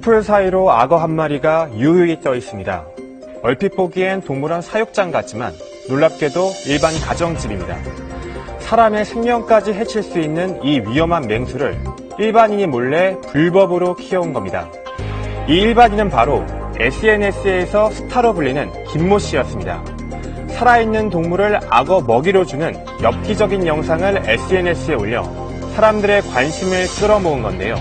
풀 사이로 악어 한 마리가 유유히 떠 있습니다. 얼핏 보기엔 동물원 사육장 같지만 놀랍게도 일반 가정집입니다. 사람의 생명까지 해칠 수 있는 이 위험한 맹수를 일반인이 몰래 불법으로 키워온 겁니다. 이 일반인은 바로 SNS에서 스타로 불리는 김모 씨였습니다. 살아있는 동물을 악어 먹이로 주는 엽기적인 영상을 SNS에 올려 사람들의 관심을 끌어모은 건데요.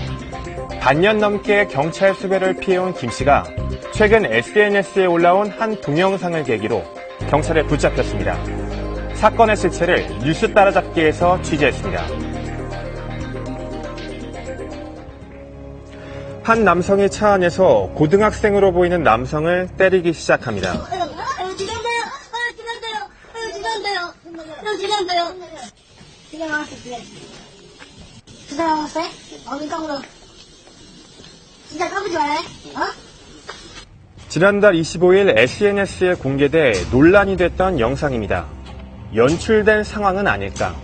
반년 넘게 경찰 수배를 피해온 김 씨가 최근 SNS에 올라온 한 동영상을 계기로 경찰에 붙잡혔습니다. 사건의 실체를 뉴스 따라잡기에서 취재했습니다. 한 남성이 차 안에서 고등학생으로 보이는 남성을 때리기 시작합니다. 지난달 25일 SNS에 공개돼 논란이 됐던 영상입니다. 연출된 상황은 아닐까,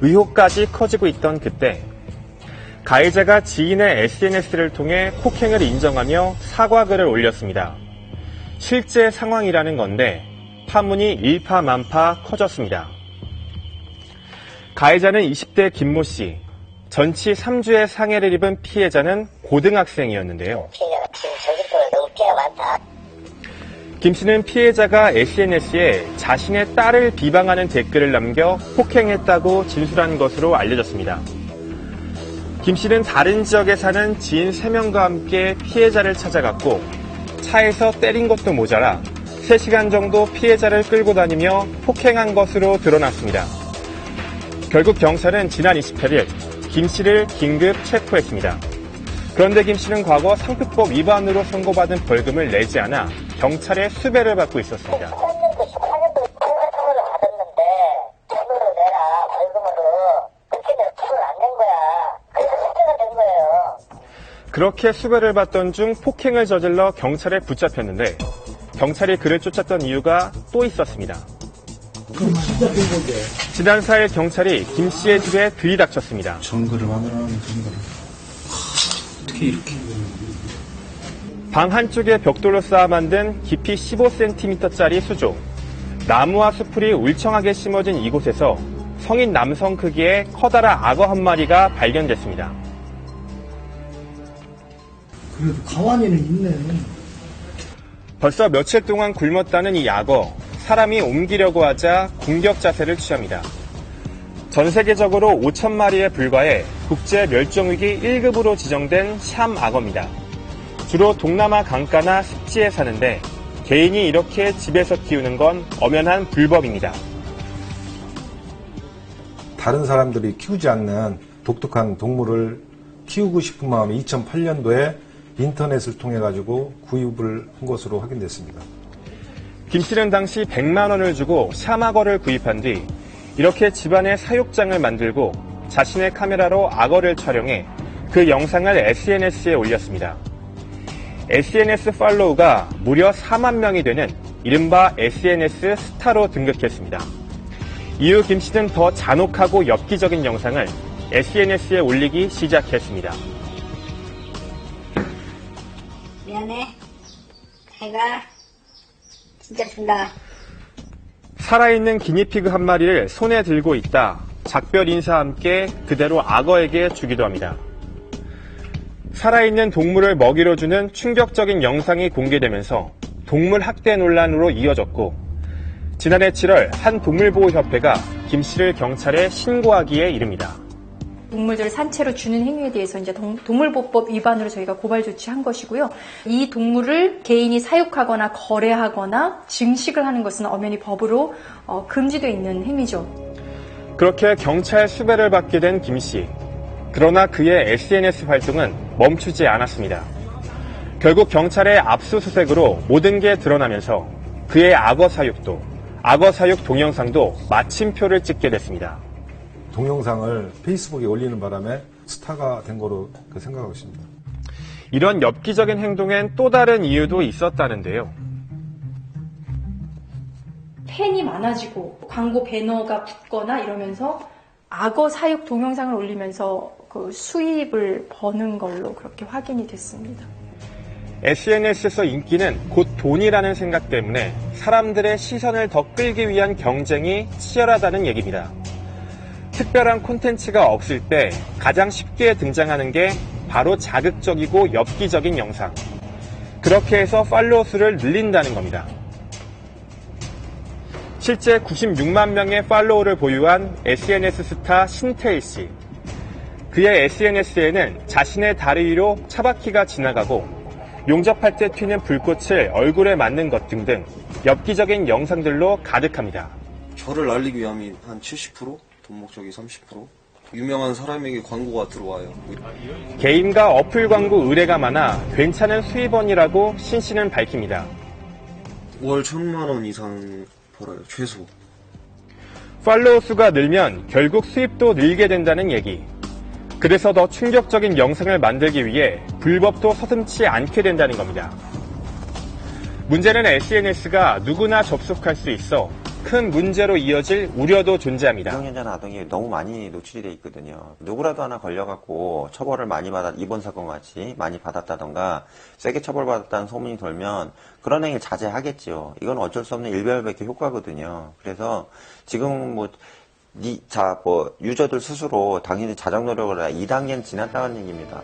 의혹까지 커지고 있던 그때 가해자가 지인의 SNS를 통해 폭행을 인정하며 사과글을 올렸습니다. 실제 상황이라는 건데 파문이 일파만파 커졌습니다. 가해자는 20대 김모 씨, 전치 3주의 상해를 입은 피해자는 고등학생이었는데요. 피해자가 지금 저격수가 너무 피해가 많다. 김 씨는 피해자가 SNS에 자신의 딸을 비방하는 댓글을 남겨 폭행했다고 진술한 것으로 알려졌습니다. 김 씨는 다른 지역에 사는 지인 3명과 함께 피해자를 찾아갔고 차에서 때린 것도 모자라 3시간 정도 피해자를 끌고 다니며 폭행한 것으로 드러났습니다. 결국 경찰은 지난 28일 김 씨를 긴급 체포했습니다. 그런데 김 씨는 과거 상습법 위반으로 선고받은 벌금을 내지 않아 경찰의 수배를 받고 있었습니다. 13년도 14년도 벌금을 받았는데 돈으로 내라 벌금으로 그렇게 내가 처벌 안 된 거야. 그래서 수배가 된 거예요. 그렇게 수배를 받던 중 폭행을 저질러 경찰에 붙잡혔는데 경찰이 그를 쫓았던 이유가 또 있었습니다. 지난 4일 경찰이 김 씨의 집에 들이닥쳤습니다. 정글을 하느라는 정글을 어떻게 이렇게 방 한쪽에 벽돌로 쌓아 만든 깊이 15cm짜리 수조. 나무와 수풀이 울창하게 심어진 이곳에서 성인 남성 크기의 커다란 악어 한 마리가 발견됐습니다. 그래도 가만히는 있네. 벌써 며칠 동안 굶었다는 이 악어. 사람이 옮기려고 하자 공격 자세를 취합니다. 전 세계적으로 5,000마리에 불과해 국제 멸종위기 1급으로 지정된 샴 악어입니다. 주로 동남아 강가나 습지에 사는데 개인이 이렇게 집에서 키우는 건 엄연한 불법입니다. 다른 사람들이 키우지 않는 독특한 동물을 키우고 싶은 마음에 2008년도에 인터넷을 통해 가지고 구입을 한 것으로 확인됐습니다. 김 씨는 당시 100만 원을 주고 샴악어를 구입한 뒤 이렇게 집안에 사육장을 만들고 자신의 카메라로 악어를 촬영해 그 영상을 SNS에 올렸습니다. SNS 팔로우가 무려 4만 명이 되는 이른바 SNS 스타로 등극했습니다. 이후 김 씨는 더 잔혹하고 엽기적인 영상을 SNS에 올리기 시작했습니다. 미안해. 내가 진짜 준다. 살아있는 기니피그 한 마리를 손에 들고 있다. 작별 인사와 함께 그대로 악어에게 주기도 합니다. 살아있는 동물을 먹이로 주는 충격적인 영상이 공개되면서 동물 학대 논란으로 이어졌고 지난해 7월 한 동물보호협회가 김 씨를 경찰에 신고하기에 이릅니다. 동물들을 산채로 주는 행위에 대해서 이제 동물보호법 위반으로 저희가 고발 조치한 것이고요. 이 동물을 개인이 사육하거나 거래하거나 증식을 하는 것은 엄연히 법으로 금지되어 있는 행위죠. 그렇게 경찰 수배를 받게 된 김 씨. 그러나 그의 SNS 활동은 멈추지 않았습니다. 결국 경찰의 압수수색으로 모든 게 드러나면서 그의 악어 사육 동영상도 마침표를 찍게 됐습니다. 동영상을 페이스북에 올리는 바람에 스타가 된 거로 생각하고 있습니다. 이런 엽기적인 행동엔 또 다른 이유도 있었다는데요. 팬이 많아지고 광고 배너가 붙거나 이러면서 악어 사육 동영상을 올리면서 그 수입을 버는 걸로 그렇게 확인이 됐습니다. SNS에서 인기는 곧 돈이라는 생각 때문에 사람들의 시선을 더 끌기 위한 경쟁이 치열하다는 얘기입니다. 특별한 콘텐츠가 없을 때 가장 쉽게 등장하는 게 바로 자극적이고 엽기적인 영상. 그렇게 해서 팔로워 수를 늘린다는 겁니다. 실제 96만 명의 팔로워를 보유한 SNS 스타 신태일 씨. 그의 SNS에는 자신의 다리 위로 차바퀴가 지나가고 용접할 때 튀는 불꽃을 얼굴에 맞는 것 등등 엽기적인 영상들로 가득합니다. 저를 알리기 위함이 한 70%? 돈 목적이 30%? 유명한 사람에게 광고가 들어와요. 개인과 어플 광고 의뢰가 많아 괜찮은 수입원이라고 신 씨는 밝힙니다. 월 1,000만 원 이상 벌어요, 최소. 팔로워 수가 늘면 결국 수입도 늘게 된다는 얘기. 그래서 더 충격적인 영상을 만들기 위해 불법도 서슴지 않게 된다는 겁니다. 문제는 SNS가 누구나 접속할 수 있어 큰 문제로 이어질 우려도 존재합니다. 미성년자 아동이 너무 많이 노출이 돼 있거든요. 누구라도 하나 걸려갖고 처벌을 많이 이번 사건 같이 많이 받았다던가 세게 처벌받았다는 소문이 돌면 그런 행위를 자제하겠죠. 이건 어쩔 수 없는 일별백의 효과거든요. 그래서 지금 유저들 스스로 당연히 자정 노력을 해 2단계는 지났다는 얘기입니다.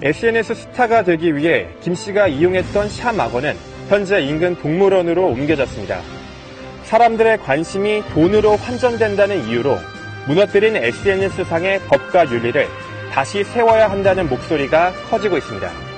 SNS 스타가 되기 위해 김 씨가 이용했던 샵 악어는 현재 인근 동물원으로 옮겨졌습니다. 사람들의 관심이 돈으로 환전된다는 이유로 무너뜨린 SNS상의 법과 윤리를 다시 세워야 한다는 목소리가 커지고 있습니다.